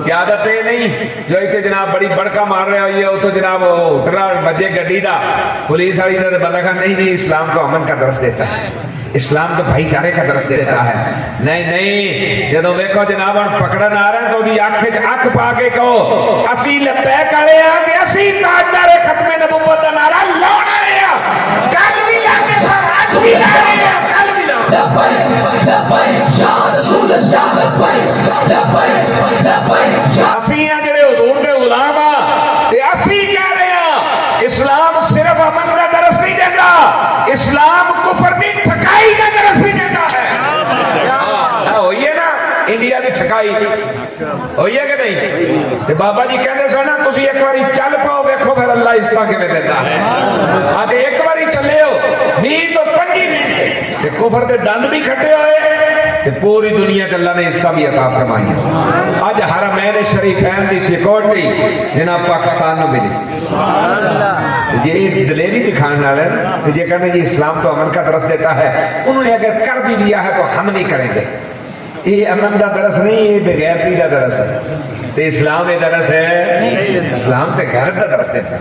قیادت یہ نہیں جو اتنے جناب بڑی بڑکا مار رہے ہوئی ہے اتو جناب ٹرا بجے گڈی دا پولیس والی نے بندہ کہا نہیں جی اسلام تو امن کا درس دیتا ہے، اسلام تو بھائی چارے کا درس دیتا ہے۔ نہیں نہیں، جدو ویکھو جناب ہن پکڑن آ رہے ہیں تو دی اکھ پا کے کہو اسی لبیک والے آ تے اسی تاجدار ختم نبوت دا نعرہ لا رہے ہیں، کل بھی لا کے سر آج بھی لا رہے ہیں، کل بھی لا۔ لبیک لبیک یا رسول اللہ لبیک لبیک لبیک یا اسی ہیں جڑے حضور دے غلام آ تے اسی کہہ رہے ہیں اسلام صرف امن کا درس نہیں دیتا، اسلام کفر دی ٹھکائی کا درس بھی دیتا ہے۔ ہوئی ہے نا انڈیا دی ٹھکائی ہوئی ہے کہ نہیں؟ تے بابا جی کہندے سو نا تسی ایک باری چل پاؤ ویکھو پھر اللہ اس طرح کیویں دیتا ہے۔ ہاں تے ایک باری چلے ہو 20 تو 25 منٹ تے کفر دے دند بھی کھٹے ہوئے تے پوری دنیا تے اللہ نے اس کا بھی عطا فرمائی ہے۔ اج حرمین شریفین دی سیکورٹی جناب پاکستان نو ملی، یہ دلیری دکھانے والے نا یہ کہنے جی اسلام تو امن کا درس دیتا ہے، انہوں نے اگر کر بھی دیا ہے تو ہم نہیں کریں گے۔ یہ امن کا درس نہیں، یہ بغیرتی کا درس ہے۔ تو اسلام یہ درس ہے، اسلام تے غیرت کا درس دیتا ہے۔